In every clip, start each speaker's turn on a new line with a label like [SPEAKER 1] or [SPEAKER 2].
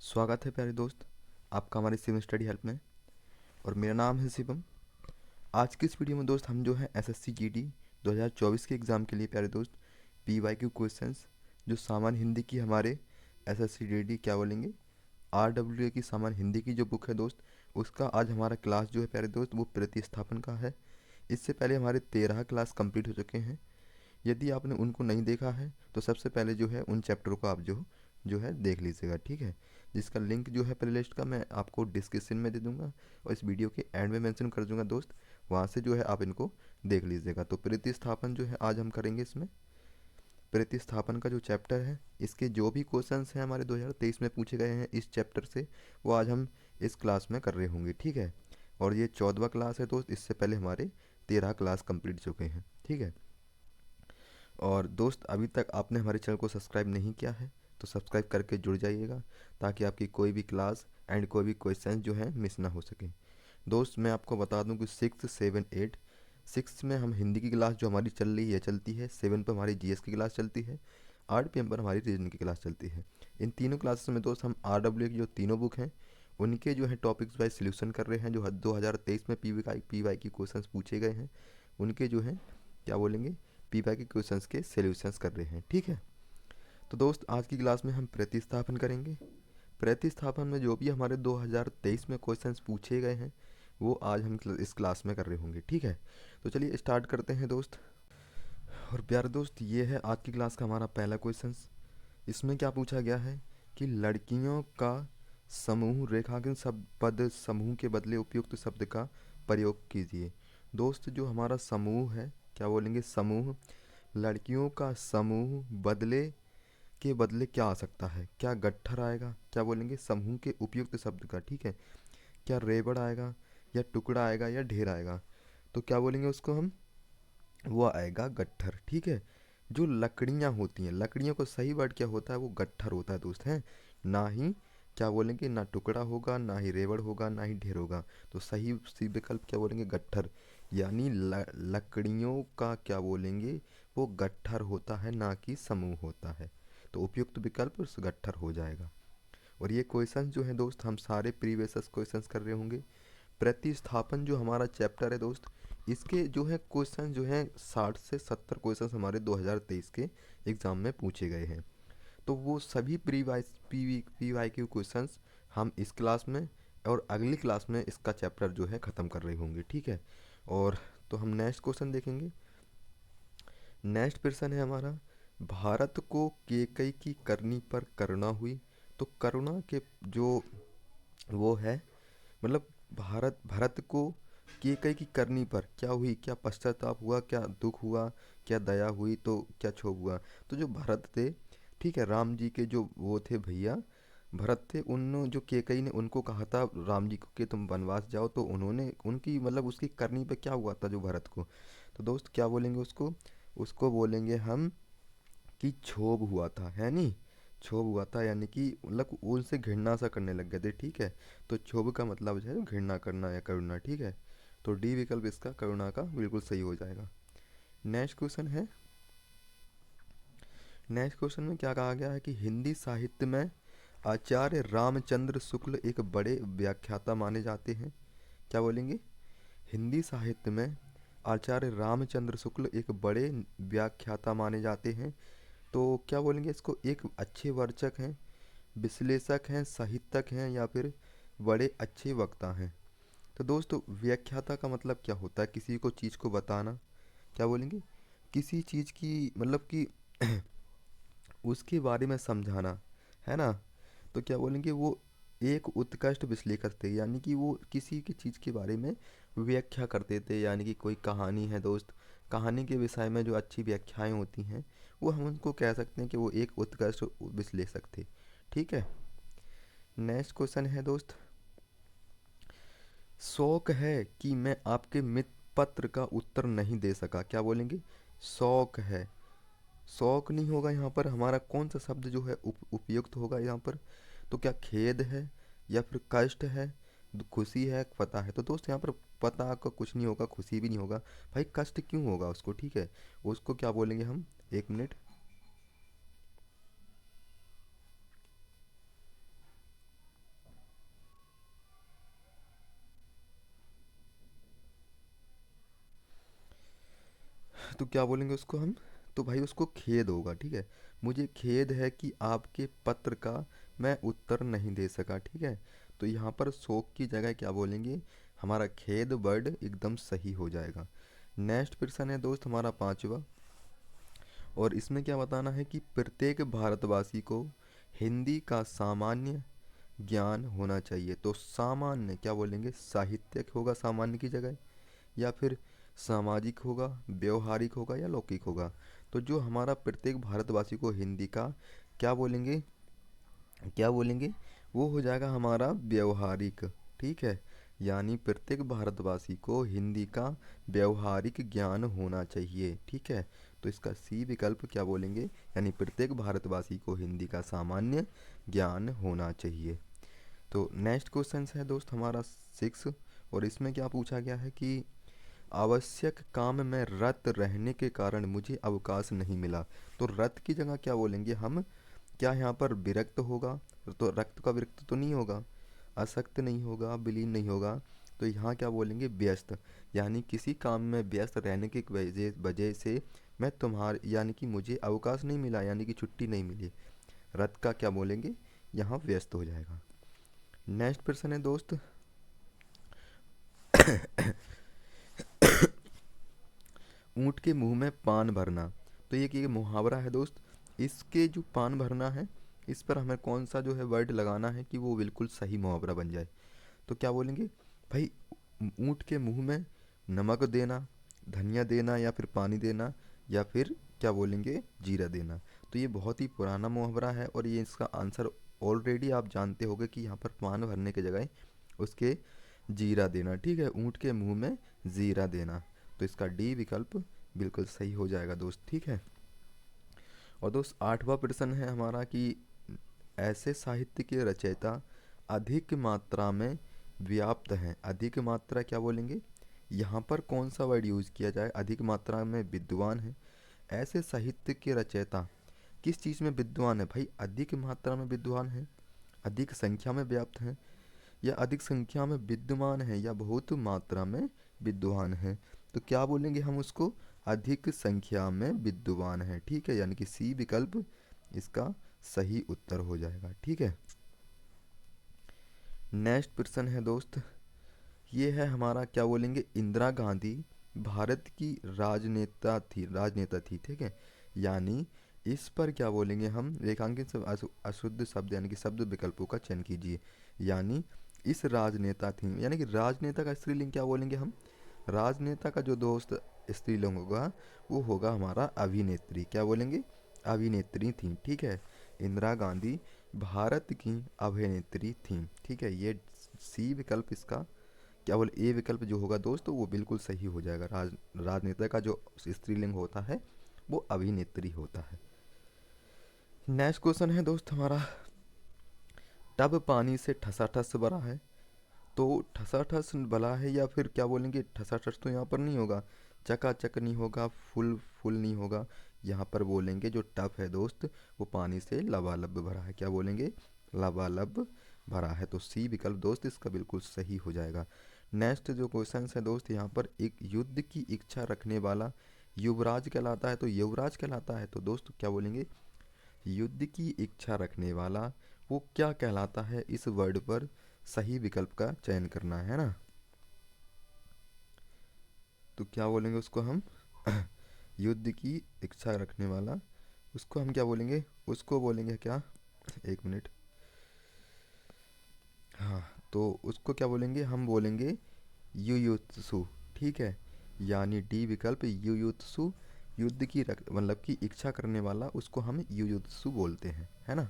[SPEAKER 1] स्वागत है प्यारे दोस्त आपका हमारे सिविल स्टडी हेल्प में। और मेरा नाम है शिवम। आज की इस वीडियो में दोस्त हम जो है एसएससी जीडी 2024 के एग्ज़ाम के लिए प्यारे दोस्त पीवाईक्यू क्वेश्चंस जो सामान्य हिंदी की हमारे एसएससी जीडी क्या बोलेंगे आरडब्ल्यूए की सामान्य हिंदी की जो बुक है दोस्त, उसका आज हमारा क्लास जो है प्यारे दोस्त वो प्रतिस्थापन का है। इससे पहले हमारे 13 क्लास कंप्लीट हो चुके हैं। यदि आपने उनको नहीं देखा है तो सबसे पहले जो है उन चैप्टरों को आप जो है देख लीजिएगा, ठीक है। जिसका लिंक जो है प्लेलिस्ट का मैं आपको डिस्क्रिप्शन में दे दूंगा और इस वीडियो के एंड में मेंशन कर दूंगा दोस्त, वहाँ से जो है आप इनको देख लीजिएगा। तो प्रतिस्थापन जो है आज हम करेंगे। इसमें प्रतिस्थापन का जो चैप्टर है, इसके जो भी क्वेश्चंस हैं हमारे 2023 में पूछे गए हैं इस चैप्टर से, वो आज हम इस क्लास में कर रहे होंगे, ठीक है। और ये 14वां क्लास है दोस्त, इससे पहले हमारे 13 क्लास कंप्लीट चुके हैं, ठीक है। और दोस्त अभी तक आपने हमारे चैनल को सब्सक्राइब नहीं किया है तो सब्सक्राइब करके जुड़ जाइएगा, ताकि आपकी कोई भी क्लास एंड कोई भी क्वेश्चन जो है मिस ना हो सके। दोस्त मैं आपको बता दूं कि 6, 7, 8 6 में हम हिंदी की क्लास जो हमारी चल रही है चलती है, 7 पर हमारी जीएस की क्लास चलती है, 8 PM पर हमारी रीजनिंग की क्लास चलती है। इन तीनों क्लासेस में दोस्त हम आरडब्ल्यू की जो तीनों बुक हैं उनके जो है टॉपिक्स वाइज सोल्यूशन कर रहे हैं। जो 2023 में पीवाई की क्वेश्चंस पूछे गए हैं उनके जो हैं क्या बोलेंगे पीवाई के क्वेश्चंस के सॉल्यूशंस कर रहे हैं, ठीक है। तो दोस्त आज की क्लास में हम प्रतिस्थापन करेंगे। प्रतिस्थापन में जो भी हमारे 2023 में क्वेश्चंस पूछे गए हैं वो आज हम इस क्लास में कर रहे होंगे, ठीक है। तो चलिए स्टार्ट करते हैं दोस्त। और प्यारे दोस्त ये है आज की क्लास का हमारा पहला क्वेश्चन। इसमें क्या पूछा गया है कि लड़कियों का समूह रेखांकन शब्द पद समूह के बदले उपयुक्त शब्द का प्रयोग कीजिए। दोस्त जो हमारा समूह है क्या बोलेंगे समूह, लड़कियों का समूह के बदले क्या आ सकता है, क्या गट्ठर आएगा, क्या बोलेंगे समूह के उपयुक्त शब्द का, ठीक है। क्या रेबड़ आएगा या टुकड़ा आएगा या ढेर आएगा, तो क्या बोलेंगे उसको हम, वो आएगा गट्ठर, ठीक है। जो लकड़ियाँ होती हैं, लकड़ियों को सही वर्ड क्या होता है, वो गट्ठर होता है दोस्त हैं, ना ही क्या बोलेंगे ना टुकड़ा होगा ना ही रेवड़ होगा ना ही ढेर होगा। तो सही सी विकल्प क्या बोलेंगे गट्ठर, यानी लकड़ियों का क्या बोलेंगे वो गट्ठर होता है ना कि समूह होता है। तो उपयुक्त विकल्प उस गट्ठर हो जाएगा। और ये क्वेश्चन जो है दोस्त हम सारे प्रीवियस क्वेश्चंस कर रहे होंगे। प्रतिस्थापन जो हमारा चैप्टर है दोस्त, इसके जो है क्वेश्चन जो है 60 से 70 क्वेश्चन हमारे 2023 के एग्ज़ाम में पूछे गए हैं। तो वो सभी पी वाई क्यू क्वेश्चन हम इस क्लास में और अगली क्लास में इसका चैप्टर जो है ख़त्म कर रहे होंगे, ठीक है। और तो हम नेक्स्ट क्वेश्चन देखेंगे। नेक्स्ट प्रश्न है हमारा, भारत को केकई की करनी पर करुणा हुई। तो करुणा के जो वो है मतलब भारत भरत को केकई की करनी पर क्या हुई, क्या पश्चाताप हुआ, क्या दुख हुआ, क्या दया हुई, तो क्या क्षोभ हुआ। तो जो भरत थे, ठीक है, राम जी के जो वो थे भैया भरत थे, उन जो केकई ने उनको कहा था राम जी को कि तुम वनवास जाओ, तो उन्होंने उनकी मतलब उसकी करनी पे क्या हुआ था जो भरत को, तो दोस्त क्या बोलेंगे उसको, उसको बोलेंगे हम कि क्षोभ हुआ था, है नी, क्षोभ हुआ था, यानी कि मतलब वो उनसे घृणा सा करने लग गए थे, ठीक है। तो क्षोभ का मतलब जो है घृणा करना या करुणा, ठीक है। तो डी विकल्प इसका करुणा का बिल्कुल सही हो जाएगा। नेक्स्ट क्वेश्चन है, नेक्स्ट क्वेश्चन में क्या कहा गया है कि हिंदी साहित्य में आचार्य रामचंद्र शुक्ल एक बड़े व्याख्याता माने जाते हैं। क्या बोलेंगे, हिंदी साहित्य में आचार्य रामचंद्र शुक्ल एक बड़े व्याख्याता माने जाते हैं। तो क्या बोलेंगे इसको, एक अच्छे वाचक हैं, विश्लेषक हैं, साहित्यक हैं, या फिर बड़े अच्छे वक्ता हैं। तो दोस्तों व्याख्याता का मतलब क्या होता है, किसी को चीज़ को बताना, क्या बोलेंगे किसी चीज़ की मतलब कि उसके बारे में समझाना, है ना। तो क्या बोलेंगे वो एक उत्कृष्ट विश्लेषक थे, यानी कि वो किसी की चीज़ के बारे में व्याख्या करते थे, यानी कि कोई कहानी है दोस्त, कहानी के विषय में जो अच्छी व्याख्याएं होती हैं वो हम उनको कह सकते हैं कि वो एक उत्कृष्ट विश्लेषक थे, ठीक है। नेक्स्ट क्वेश्चन है दोस्त, शौक है कि मैं आपके मित्र पत्र का उत्तर नहीं दे सका। क्या बोलेंगे, शौक है, शौक नहीं होगा यहाँ पर, हमारा कौन सा शब्द जो है उपयुक्त होगा यहाँ पर, तो क्या खेद है या फिर कष्ट है, खुशी है, पता है। तो दोस्त यहाँ पर पता का कुछ नहीं होगा, खुशी भी नहीं होगा, भाई कष्ट क्यों होगा उसको, ठीक है। उसको क्या बोलेंगे हम, 1 मिनट, तो क्या बोलेंगे उसको हम? तो भाई उसको खेद होगा, ठीक है। मुझे खेद है कि आपके पत्र का मैं उत्तर नहीं दे सका, ठीक है। तो यहाँ पर शोक की जगह क्या बोलेंगे? हमारा खेद वर्ड एकदम सही हो जाएगा। नेक्स्ट प्रश्न है दोस्त हमारा पांचवा, और इसमें क्या बताना है कि प्रत्येक भारतवासी को हिंदी का सामान्य ज्ञान होना चाहिए। तो सामान्य क्या बोलेंगे? साहित्यिक होगा सामान्य की जगह, या फिर सामाजिक होगा, व्यवहारिक होगा, या लौकिक होगा? तो जो हमारा प्रत्येक भारतवासी को हिंदी का क्या बोलेंगे, क्या बोलेंगे, वो हो जाएगा हमारा व्यवहारिक, ठीक है। यानी प्रत्येक भारतवासी को हिंदी का व्यवहारिक ज्ञान होना चाहिए, ठीक है। तो इसका सी विकल्प क्या बोलेंगे? यानी प्रत्येक भारतवासी को हिंदी का सामान्य ज्ञान होना चाहिए। तो नेक्स्ट क्वेश्चन है दोस्त हमारा सिक्स, और इसमें क्या पूछा गया है कि आवश्यक काम में रत रहने के कारण मुझे अवकाश नहीं मिला। तो रत की जगह क्या बोलेंगे हम? क्या यहाँ पर विरक्त होगा? तो रक्त का विरक्त तो नहीं होगा, असक्त नहीं होगा, विलीन नहीं होगा। तो यहाँ क्या बोलेंगे? व्यस्त। यानी किसी काम में व्यस्त रहने की वजह वजह से मैं तुम्हारे यानी कि मुझे अवकाश नहीं मिला, यानी कि छुट्टी नहीं मिली। रत का क्या बोलेंगे? यहाँ व्यस्त हो जाएगा। नेक्स्ट प्रश्न है दोस्त ऊँट के मुंह में पान भरना। तो ये कि मुहावरा है दोस्त, इसके जो पान भरना है, इस पर हमें कौन सा जो है वर्ड लगाना है कि वो बिल्कुल सही मुहावरा बन जाए। तो क्या बोलेंगे भाई? ऊँट के मुंह में नमक देना, धनिया देना, या फिर पानी देना, या फिर क्या बोलेंगे? जीरा देना। तो ये बहुत ही पुराना मुहावरा है, और ये इसका आंसर ऑलरेडी आप जानते होंगे कि यहाँ पर पान भरने की जगह उसके जीरा देना, ठीक है। ऊँट के मुंह में जीरा देना। तो इसका डी विकल्प बिल्कुल सही हो जाएगा दोस्त, ठीक है। और दोस्त आठवां प्रश्न है हमारा कि ऐसे साहित्य के रचयिता अधिक मात्रा में व्याप्त हैं। अधिक मात्रा क्या बोलेंगे? यहाँ पर कौन सा वर्ड यूज़ किया जाए? अधिक मात्रा में विद्वान है। ऐसे साहित्य के रचयिता किस चीज़ में विद्वान है भाई? अधिक मात्रा में विद्वान है, अधिक संख्या में व्याप्त हैं, या अधिक संख्या में विद्यमान है, या बहुत मात्रा में विद्वान है। तो क्या बोलेंगे हम उसको? अधिक संख्या में विद्वान है, ठीक है। यानी कि सी विकल्प इसका सही उत्तर हो जाएगा, ठीक है। नेक्स्ट प्रश्न है दोस्त, ये है हमारा क्या बोलेंगे? इंदिरा गांधी भारत की राजनेता थी, ठीक है। यानी इस पर क्या बोलेंगे हम? रेखांकित अशुद्ध शब्द यानी कि शब्द विकल्पों का चयन कीजिए। यानी इस राजनेता थी, यानी कि राजनेता का स्त्रीलिंग क्या बोलेंगे हम? राजनेता का जो दोस्त स्त्रीलिंग होगा वो होगा हमारा अभिनेत्री। क्या बोलेंगे? अभिनेत्री थी, ठीक है। इंदिरा गांधी भारत की अभिनेत्री थी, ठीक है। ये सी विकल्प इसका क्या बोले? ए विकल्प जो होगा दोस्तों वो बिल्कुल सही हो जाएगा। राजनेता का जो स्त्रीलिंग होता है वो अभिनेत्री होता है। नेक्स्ट क्वेश्चन है दोस्त हमारा, टब पानी से ठसाठस भरा है। तो ठसाठस भला है, या फिर क्या बोलेंगे? ठसाठस तो यहाँ पर नहीं होगा, चकाचक नहीं होगा, फुल फुल नहीं होगा। यहाँ पर बोलेंगे जो टब है दोस्त वो पानी से लबालब भरा है। क्या बोलेंगे? लबालब भरा है। तो सी विकल्प दोस्त इसका बिल्कुल सही हो जाएगा। नेक्स्ट जो क्वेश्चन है दोस्त, यहाँ पर एक युद्ध की इच्छा रखने वाला युवराज कहलाता है। तो युवराज कहलाता है, तो दोस्त क्या बोलेंगे? युद्ध की इच्छा रखने वाला वो क्या कहलाता है? इस वर्ड पर सही विकल्प का चयन करना है ना। तो क्या बोलेंगे उसको हम? युद्ध की इच्छा रखने वाला, उसको हम क्या बोलेंगे? उसको बोलेंगे क्या? एक मिनट। हाँ, तो उसको क्या बोलेंगे? हम बोलेंगे युयुत्सु, ठीक है। यानी डी विकल्प युयुत्सु, युद्ध की मतलब की इच्छा करने वाला उसको हम युयुत्सु बोलते हैं, है ना।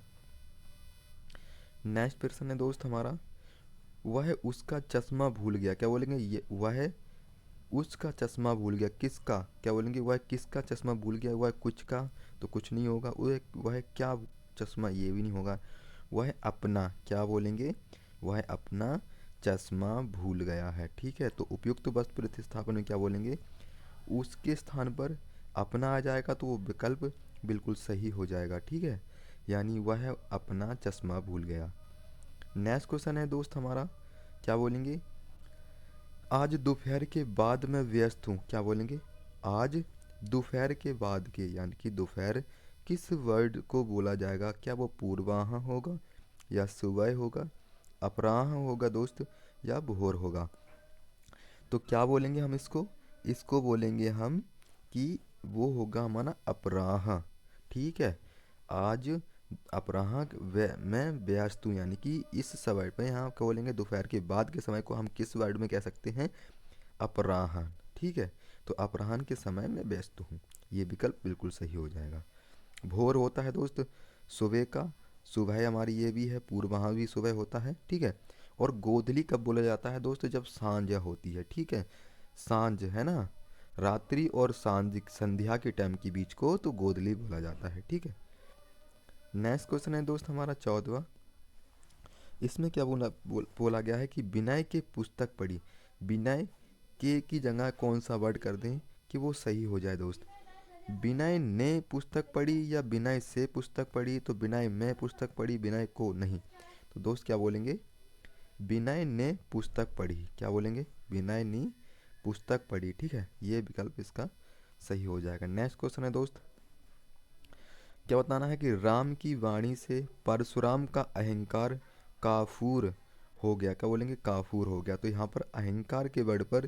[SPEAKER 1] नेक्स्ट प्रश्न है दोस्त हमारा, वह उसका चश्मा भूल गया। क्या बोलेंगे? ये वह उसका चश्मा भूल गया। किसका? क्या बोलेंगे? वह किसका चश्मा भूल गया? वह कुछ का, तो कुछ नहीं होगा। वह क्या चश्मा, ये भी नहीं होगा। वह अपना, क्या बोलेंगे? वह अपना चश्मा भूल गया है, ठीक है। तो उपयुक्त वस्तु प्रतिस्थापन में क्या बोलेंगे? उसके स्थान पर अपना आ जाएगा तो वो विकल्प बिल्कुल सही हो जाएगा, ठीक है। यानी वह अपना चश्मा भूल गया। नेक्स्ट क्वेश्चन है दोस्त हमारा, क्या बोलेंगे? आज दोपहर के बाद मैं व्यस्त हूँ। क्या बोलेंगे? आज दोपहर के बाद के यानी कि दोपहर किस वर्ड को बोला जाएगा? क्या वो पूर्वाह होगा या सुबह होगा, अपराह होगा दोस्त, या भोर होगा? तो क्या बोलेंगे हम इसको? इसको बोलेंगे हम कि वो होगा हमारा अपराह। ठीक है, आज अपराह मैं व्यस्त हूँ, यानी कि इस समय पे यहाँ क्या बोलेंगे, दोपहर के बाद के समय को हम किस वर्ड में कह सकते हैं? अपराह्न। ठीक है, तो अपराह्न के समय में व्यस्त हूँ, ये विकल्प बिल्कुल सही हो जाएगा। भोर होता है दोस्त सुबह का, सुबह हमारी ये भी है, पूर्वाह भी सुबह होता है। ठीक है, और गोधली कब बोला जाता है दोस्त? जब सांझ होती है। ठीक है, सांझ है ना, रात्रि और सांझ संध्या के टाइम के बीच को तो गोधली बोला जाता है। ठीक है, नेक्स्ट क्वेश्चन है दोस्त हमारा 14वां। इसमें क्या बोला गया है कि विनय के पुस्तक पढ़ी। विनय के की जगह कौन सा वर्ड कर दें कि वो सही हो जाए दोस्त? विनय ने पुस्तक पढ़ी या विनय से पुस्तक पढ़ी? तो विनय में पुस्तक पढ़ी, विनय को नहीं। तो दोस्त क्या बोलेंगे? विनय ने पुस्तक पढ़ी। क्या बोलेंगे? विनय ने पुस्तक पढ़ी। ठीक है, ये विकल्प इसका सही हो जाएगा। नेक्स्ट क्वेश्चन है दोस्त, क्या बताना है कि राम की वाणी से परशुराम का अहंकार काफूर हो गया। क्या बोलेंगे? काफूर हो गया। तो यहाँ पर अहंकार के वर्ड पर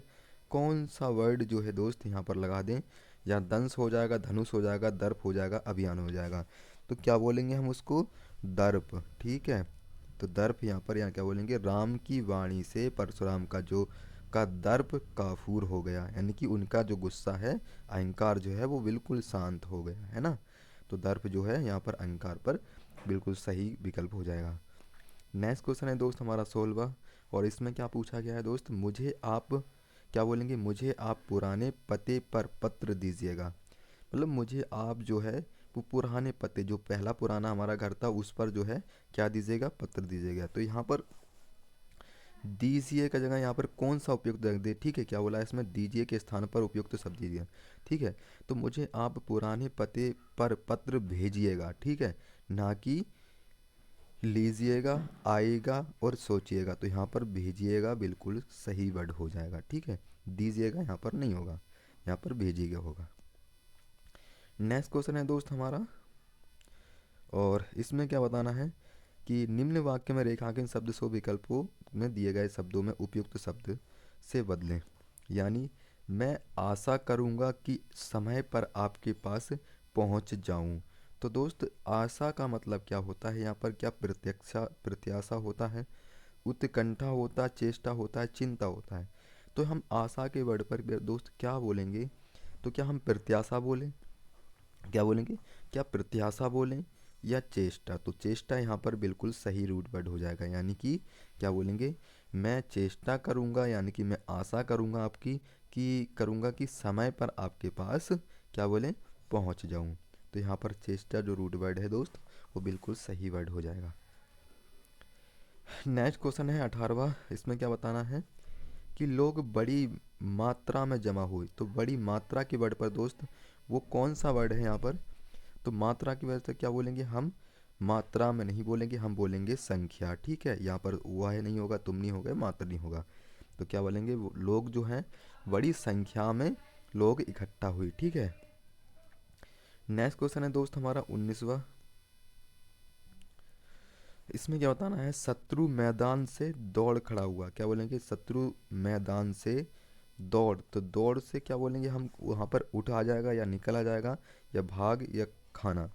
[SPEAKER 1] कौन सा वर्ड जो है दोस्त यहाँ पर लगा दें? या दंश हो जाएगा, धनुष हो जाएगा, दर्प हो जाएगा, अभियान हो जाएगा। तो क्या बोलेंगे हम उसको? दर्प। ठीक है, तो दर्प यहाँ क्या बोलेंगे? राम की वाणी से परशुराम का जो का दर्प काफूर हो गया, यानी कि उनका जो गुस्सा है, अहंकार जो है वो बिल्कुल शांत हो गया है ना। तो दर्प जो है यहाँ पर अहंकार पर बिल्कुल सही विकल्प हो जाएगा। नेक्स्ट क्वेश्चन है दोस्त हमारा 16वां, और इसमें क्या पूछा गया है दोस्त? मुझे आप क्या बोलेंगे? मुझे आप पुराने पते पर पत्र दीजिएगा। मतलब मुझे आप जो है वो पुराने पते, जो पहला पुराना हमारा घर था उस पर जो है क्या दीजिएगा? पत्र दीजिएगा। तो यहाँ पर दीजिए का जगह यहाँ पर कौन सा उपयुक्त रख दे? ठीक है, क्या बोला है इसमें? दीजिए के स्थान पर उपयुक्त शब्द दीजिए। ठीक है, तो मुझे आप पुराने पते पर पत्र भेजिएगा। ठीक है, ना कि लीजिएगा, आएगा और सोचिएगा। तो यहाँ पर भेजिएगा बिल्कुल सही वर्ड हो जाएगा। ठीक है, दीजिएगा यहाँ पर नहीं होगा, यहाँ पर भेजिएगा होगा। नेक्स्ट क्वेश्चन है दोस्त हमारा, और इसमें क्या बताना है कि निम्न वाक्य में रेखांकन शब्द सो विकल्पों में दिए गए शब्दों में उपयुक्त शब्द से बदलें। यानी मैं आशा करूँगा कि समय पर आपके पास पहुँच जाऊँ। तो दोस्त आशा का मतलब क्या होता है यहाँ पर? क्या प्रत्याशा होता है, उत्कंठा होता है, चेष्टा होता है, चिंता होता है? तो हम आशा के वर्ड पर दोस्त क्या बोलेंगे? तो क्या हम प्रत्याशा बोलें? क्या बोलेंगे? क्या प्रत्याशा बोलें या चेष्टा? तो चेष्टा यहाँ पर बिल्कुल सही रूट वर्ड हो जाएगा, यानी कि क्या बोलेंगे? मैं चेष्टा करूँगा, यानी कि मैं आशा करूँगा आपकी कि करूँगा कि समय पर आपके पास क्या बोलें? पहुँच जाऊँ। तो यहाँ पर चेष्टा जो रूट वर्ड है दोस्त वो बिल्कुल सही वर्ड हो जाएगा। नेक्स्ट क्वेश्चन है 18वां। इसमें क्या बताना है कि लोग बड़ी मात्रा में जमा हुए। तो बड़ी मात्रा के वर्ड पर दोस्त वो कौन सा वर्ड है यहाँ पर? तो मात्रा की वजह से क्या बोलेंगे हम? मात्रा में नहीं बोलेंगे, हम बोलेंगे संख्या। ठीक है, यहाँ पर वह नहीं होगा, तुम नहीं होगा, मात्र नहीं होगा। तो क्या बोलेंगे? वो लोग जो हैं बड़ी संख्या में लोग इकट्ठा हुई। ठीक है, नेक्स्ट क्वेश्चन है दोस्त हमारा 19वां। इसमें क्या बताना है? शत्रु मैदान से दौड़ खड़ा हुआ। क्या बोलेंगे? शत्रु मैदान से दौड़। तो दौड़ से क्या बोलेंगे हम? वहाँ पर उठ आ जाएगा या निकल आ जाएगा या भाग या खाना।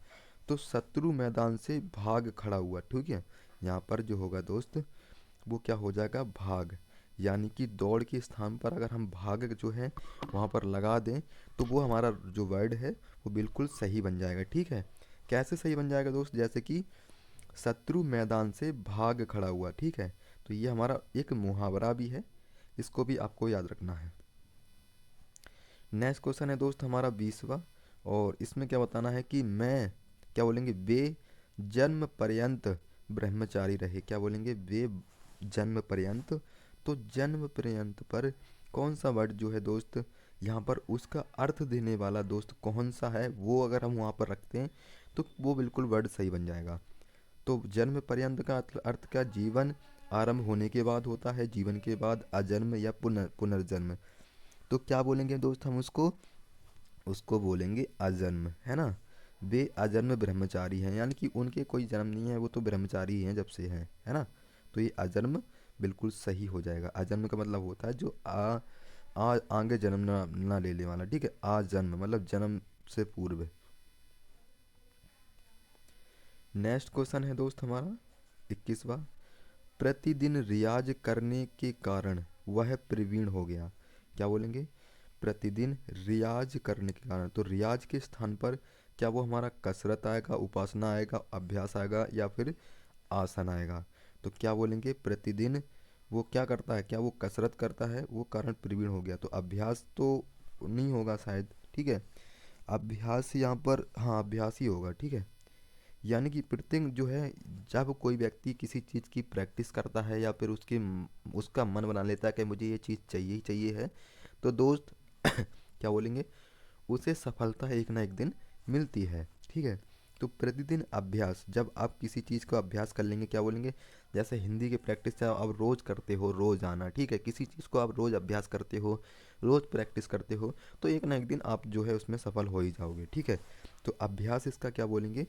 [SPEAKER 1] तो शत्रु मैदान से भाग खड़ा हुआ। ठीक है, यहाँ पर जो होगा दोस्त वो क्या हो जाएगा? भाग। यानी कि दौड़ के स्थान पर अगर हम भाग जो है वहाँ पर लगा दें तो वो हमारा जो वर्ड है वो बिल्कुल सही बन जाएगा। ठीक है, कैसे सही बन जाएगा दोस्त? जैसे कि शत्रु मैदान से भाग खड़ा हुआ। ठीक है, तो ये हमारा एक मुहावरा भी है, इसको भी आपको याद रखना है। नेक्स्ट क्वेश्चन है दोस्त हमारा 20वां, और इसमें क्या बताना है कि मैं क्या बोलेंगे? वे जन्म पर्यंत ब्रह्मचारी रहे। क्या बोलेंगे? वे जन्म पर्यंत। तो जन्म पर्यंत पर कौन सा वर्ड जो है दोस्त यहाँ पर उसका अर्थ देने वाला दोस्त कौन सा है? वो अगर हम वहाँ पर रखते हैं तो वो बिल्कुल वर्ड सही बन जाएगा। तो जन्म पर्यंत का अर्थ क्या? जीवन आरंभ होने के बाद होता है, जीवन के बाद अजन्म या पुनर्जन्म। तो क्या बोलेंगे दोस्त हम उसको? उसको बोलेंगे अजन्म, है ना। वे अजन्म ब्रह्मचारी हैं, यानी कि उनके कोई जन्म नहीं है, वो तो ब्रह्मचारी ही हैं जब से हैं, है ना। तो ये अजन्म बिल्कुल सही हो जाएगा। अजन्म का मतलब होता है जो आगे जन्म ना लेने वाला, ठीक है। आजन्म मतलब जन्म से पूर्व। नेक्स्ट क्वेश्चन है दोस्त हमारा 21वां। प्रतिदिन रियाज करने के कारण वह प्रवीण हो गया। क्या बोलेंगे? प्रतिदिन रियाज करने के कारण, तो रियाज के स्थान पर क्या वो हमारा कसरत आएगा, उपासना आएगा, अभ्यास आएगा, या फिर आसन आएगा? तो क्या बोलेंगे? प्रतिदिन वो क्या करता है, क्या वो कसरत करता है, वो कारण प्रवीण हो गया। तो अभ्यास तो नहीं होगा शायद, ठीक है। अभ्यास यहाँ पर, हाँ अभ्यास ही होगा, ठीक है। यानी कि प्रत्येक जो है, जब कोई व्यक्ति किसी चीज़ की प्रैक्टिस करता है या फिर उसका मन बना लेता है कि मुझे ये चीज़ चाहिए ही चाहिए है, तो दोस्त क्या बोलेंगे, उसे सफलता एक ना एक दिन मिलती है, ठीक है। तो प्रतिदिन अभ्यास, जब आप किसी चीज़ को अभ्यास कर लेंगे, क्या बोलेंगे, जैसे हिंदी की प्रैक्टिस आप रोज़ करते हो, रोज़ आना, ठीक है। किसी चीज़ को आप रोज़ अभ्यास करते हो, रोज़ प्रैक्टिस करते हो, तो एक ना एक दिन आप जो है उसमें सफल हो ही जाओगे, ठीक है। तो अभ्यास इसका क्या बोलेंगे,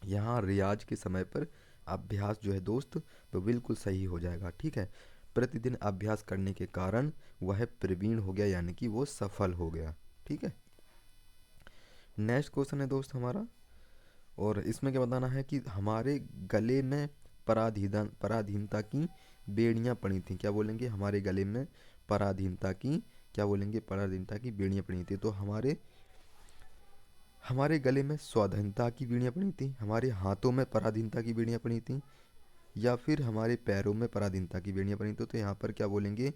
[SPEAKER 1] यहाँ रियाज के समय पर अभ्यास जो है दोस्त, तो बिल्कुल सही हो जाएगा, ठीक है। प्रतिदिन अभ्यास करने के कारण वह प्रवीण हो गया, यानी कि वो सफल हो गया, ठीक है। नेक्स्ट क्वेश्चन है दोस्त हमारा, और इसमें क्या बताना है कि हमारे गले में पराधीनता की बेड़ियां पड़ी थी। क्या बोलेंगे? हमारे गले में पराधीनता की, क्या बोलेंगे, पराधीनता की बेड़ियां पड़ी थी। तो हमारे हमारे गले में स्वाधीनता की बेड़ियां पड़ी थी, हमारे हाथों में पराधीनता की बेड़ियां पड़ी थी, या फिर हमारे पैरों में पराधीनता की बेड़ियां पड़ी थी। तो यहाँ पर क्या बोलेंगे,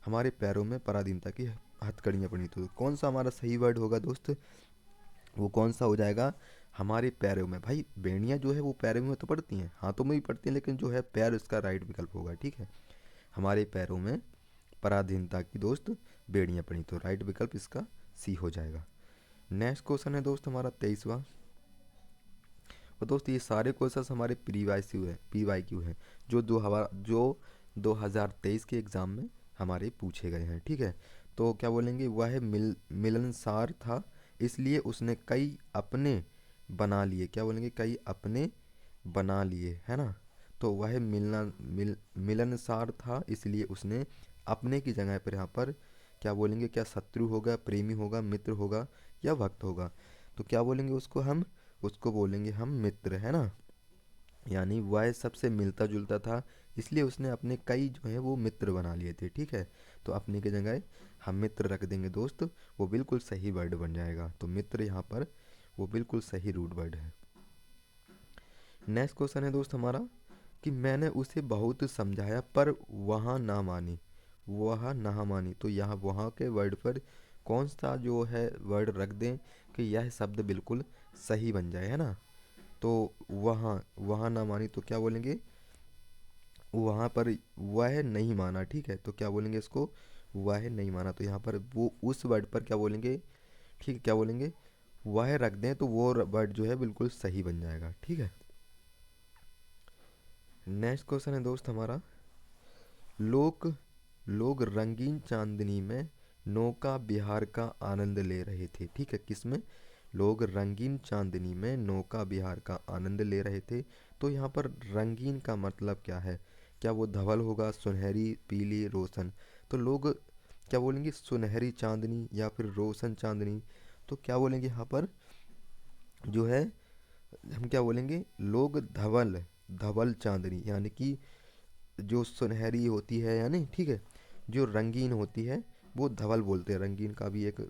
[SPEAKER 1] हमारे पैरों में पराधीनता की हथकड़ियाँ पड़ी। तो कौन सा हमारा सही वर्ड होगा दोस्त, वो कौन सा हो जाएगा? हमारे पैरों में। भाई बेड़ियाँ जो है वो पैरों में तो पड़ती हैं, हाथों में भी पड़ती हैं, लेकिन जो है पैर इसका राइट विकल्प होगा, ठीक है। हमारे पैरों में पराधीनता की दोस्त बेड़ियाँ पड़ी, तो राइट विकल्प इसका सी हो जाएगा। नेक्स्ट क्वेश्चन है दोस्त हमारा 23वां। और दोस्त ये सारे क्वेश्चन हमारे पी वाई क्यू है, जो 2023 के एग्ज़ाम में हमारे पूछे गए हैं, ठीक है। तो क्या बोलेंगे, वह मिलनसार था, इसलिए उसने कई अपने बना लिए। क्या बोलेंगे? कई अपने बना लिए, है ना। तो वह मिलनसार था, इसलिए उसने अपने की जगह पर यहाँ पर क्या बोलेंगे, क्या शत्रु होगा, प्रेमी होगा, मित्र होगा, या भक्त होगा? तो क्या बोलेंगे उसको बोलेंगे हम मित्र, है ना। यानी वह सबसे मिलता जुलता था, इसलिए उसने अपने कई जो है वो मित्र बना लिए थे, ठीक है। तो अपने की जगह हम मित्र रख देंगे दोस्त, वो बिल्कुल सही वर्ड बन जाएगा। तो मित्र यहाँ पर वो बिल्कुल सही रूट वर्ड है। नेक्स्ट क्वेश्चन है दोस्त हमारा कि मैंने उसे बहुत समझाया पर वहाँ ना मानी। वह ना मानी, तो यहाँ वहाँ के वर्ड पर कौन सा जो है वर्ड रख दें कि यह शब्द बिल्कुल सही बन जाए, है ना। तो वहाँ वहाँ ना मानी, तो क्या बोलेंगे, वहाँ पर वह नहीं माना, ठीक है। तो क्या बोलेंगे इसको, वह नहीं माना। तो यहाँ पर वो उस वर्ड पर क्या बोलेंगे, ठीक है, क्या बोलेंगे, वह रख दें, तो वो वर्ड जो है बिल्कुल सही बन जाएगा, ठीक है। नेक्स्ट क्वेश्चन है दोस्त हमारा, लोग लोग रंगीन चांदनी में नौका विहार का आनंद ले रहे थे, ठीक है। किसमें? लोग रंगीन चांदनी में नौका विहार का आनंद ले रहे थे। तो यहाँ पर रंगीन का मतलब क्या है, क्या वो धवल होगा, सुनहरी, पीली, रोशन? तो लोग क्या बोलेंगे, सुनहरी चांदनी या फिर रोशन चांदनी? तो क्या बोलेंगे यहाँ पर जो है, हम क्या बोलेंगे, लोग धवल धवल चांदनी, यानी कि जो सुनहरी होती है, यानी ठीक है, जो रंगीन होती है वो धवल बोलते हैं। रंगीन का भी एक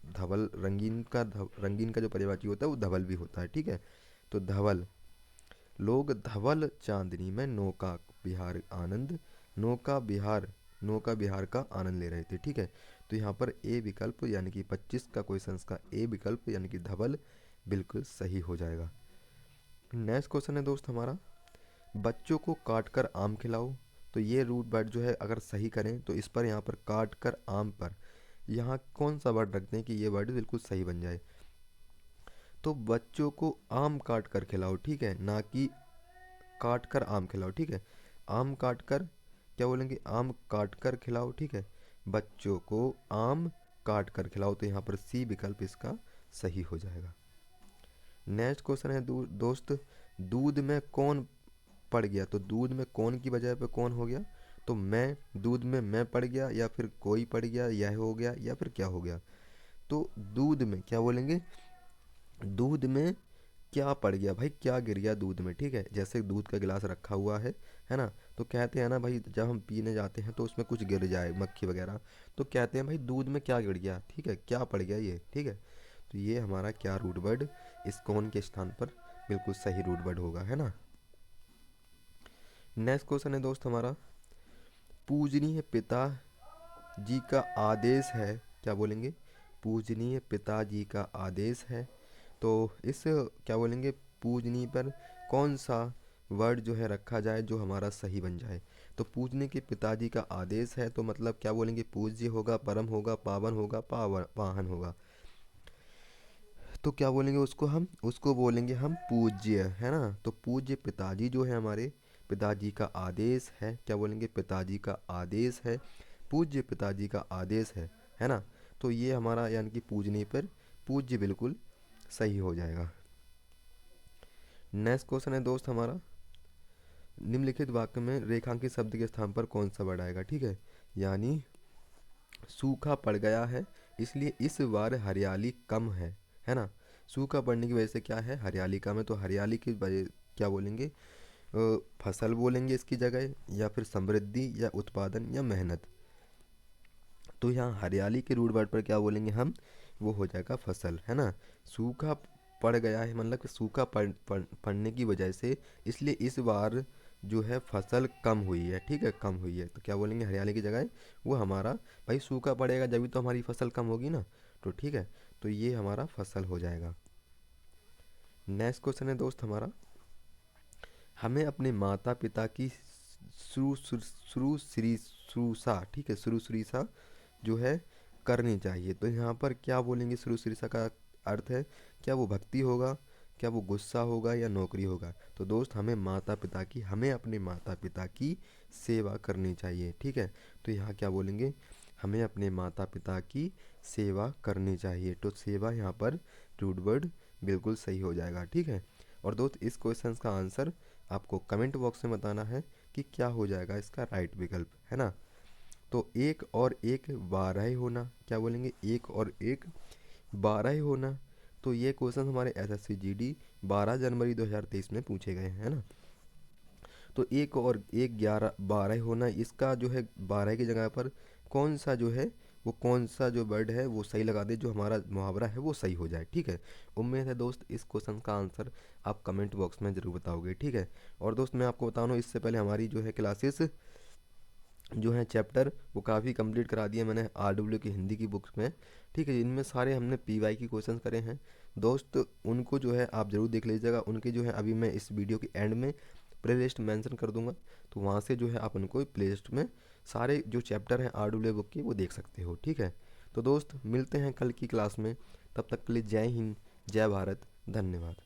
[SPEAKER 1] धवल, रंगीन का जो पर्यायवाची होता है वो धवल भी होता है, ठीक है। तो धवल, लोग धवल चांदनी में नौका विहार नौका विहार का आनंद ले रहे थे, ठीक है। तो यहाँ पर ए विकल्प यानी कि 25 का क्वेश्चन का ए विकल्प यानी कि धवल बिल्कुल सही हो जाएगा। नेक्स्ट क्वेश्चन है दोस्त हमारा, बच्चों को काट कर आम खिलाओ। तो ये रूट वर्ड जो है अगर सही करें तो इस पर यहाँ पर काट कर आम पर यहाँ कौन सा वर्ड रखते हैं कि ये वर्ड बिल्कुल सही बन जाए। तो बच्चों को आम काट कर खिलाओ, ठीक है, ना कि काट कर आम खिलाओ, ठीक है। आम काट कर, क्या बोलेंगे, आम काट कर खिलाओ, ठीक है। बच्चों को आम काट कर खिलाओ, तो यहाँ पर सी विकल्प इसका सही हो जाएगा। नेक्स्ट क्वेश्चन है दोस्त, दूध में कौन पड़ गया? तो दूध में कौन की बजाय पे कौन हो गया? तो मैं, दूध में मैं पड़ गया, या फिर कोई पड़ गया, यह हो गया, या फिर क्या हो गया? तो दूध में क्या बोलेंगे? दूध में क्या पड़ गया भाई, क्या गिर गया दूध में, ठीक है। जैसे दूध का गिलास रखा हुआ है ना, तो कहते हैं ना भाई, जब हम पीने जाते हैं तो उसमें कुछ गिर जाए, मक्खी वगैरह, तो कहते हैं भाई दूध में क्या गिर गया, ठीक है, क्या पड़ गया ये, ठीक है। तो ये हमारा क्या रूट वर्ड इस कौन के स्थान पर बिल्कुल सही रूट वर्ड होगा, है ना। नेक्स्ट क्वेश्चन है दोस्त हमारा, पूजनीय पिता जी का आदेश है, क्या बोलेंगे? पूजनीय पिताजी का आदेश है। तो इस क्या बोलेंगे, पूजनीय पर कौन सा वर्ड जो है रखा जाए जो हमारा सही बन जाए? तो पूजने के पिताजी का आदेश है, तो मतलब क्या बोलेंगे? पूज्य होगा, परम होगा, पावन होगा, पाहन होगा। तो क्या बोलेंगे उसको बोलेंगे हम पूज्य, है ना। तो पूज्य पिताजी जो है हमारे, पिताजी का आदेश है, क्या बोलेंगे? पिताजी का आदेश है, पूज्य पिताजी का आदेश है ना। तो ये हमारा यानी कि पूजने पर पूज्य बिल्कुल सही हो जाएगा। नेक्स्ट क्वेश्चन है दोस्त हमारा, निम्नलिखित वाक्य में रेखांकित शब्द के स्थान पर कौन सा वर्ड आएगा, ठीक है। यानी सूखा पड़ गया है, इसलिए इस बार हरियाली कम है ना। सूखा पड़ने की वजह से क्या है, हरियाली कम है, तो हरियाली की वजह क्या बोलेंगे? फसल बोलेंगे इसकी जगह, या फिर समृद्धि, या उत्पादन, या मेहनत। तो यहाँ हरियाली के रूट वर्ड पर क्या बोलेंगे हम? वो हो जाएगा फसल, है ना। सूखा पड़ गया है मतलब कि सूखा पड़ने की वजह से, इसलिए इस बार जो है फसल कम हुई है, ठीक है, कम हुई है। तो क्या बोलेंगे हरियाली की जगह? वो हमारा भाई सूखा पड़ेगा जब भी तो हमारी फसल कम होगी ना, तो ठीक है, तो ये हमारा फसल हो जाएगा। नेक्स्ट क्वेश्चन है दोस्त हमारा, हमें अपने माता पिता की शुश्रूषा, ठीक है, शुश्रूषा जो है करनी चाहिए। तो यहाँ पर क्या बोलेंगे? शुश्रूषा का अर्थ है, क्या वो भक्ति होगा, क्या वो गुस्सा होगा, या नौकरी होगा? तो दोस्त हमें अपने माता पिता की सेवा करनी चाहिए, ठीक है। तो यहाँ क्या बोलेंगे? हमें अपने माता पिता की सेवा करनी चाहिए। तो सेवा यहाँ पर रूट वर्ड बिल्कुल सही हो जाएगा, ठीक है। और दोस्त इस क्वेश्चन का आंसर आपको कमेंट बॉक्स में बताना है कि क्या हो जाएगा इसका राइट विकल्प, है ना। तो 1 और 1 12 होना, क्या बोलेंगे? 1 और 1 12 होना। तो ये क्वेश्चन हमारे एसएससी जीडी 12 जनवरी 2023 में पूछे गए हैं, है ना। तो 1 और 1 11 12 होना, इसका जो है 12 की जगह पर कौन सा जो है, वो कौन सा जो वर्ड है वो सही लगा दे, जो हमारा मुहावरा है वो सही हो जाए, ठीक है। उम्मीद है दोस्त इस क्वेश्चन का आंसर आप कमेंट बॉक्स में ज़रूर बताओगे, ठीक है। और दोस्त मैं आपको बता रहा हूँ, इससे पहले हमारी जो है क्लासेस जो है चैप्टर वो काफ़ी कंप्लीट करा दिए मैंने आरडब्ल्यू की हिंदी की बुक्स में, ठीक है। इनमें सारे हमने पीवाई की क्वेश्चन करे हैं दोस्त, उनको जो है आप ज़रूर देख लीजिएगा। उनके जो है अभी मैं इस वीडियो के एंड में प्ले लिस्ट मैंसन कर दूंगा, तो वहाँ से जो है आप उनको प्ले लिस्ट में सारे जो चैप्टर हैं आरडब्ल्यू बुक की वो देख सकते हो, ठीक है। तो दोस्त मिलते हैं कल की क्लास में, तब तक के लिए जय हिंद, जय भारत, धन्यवाद।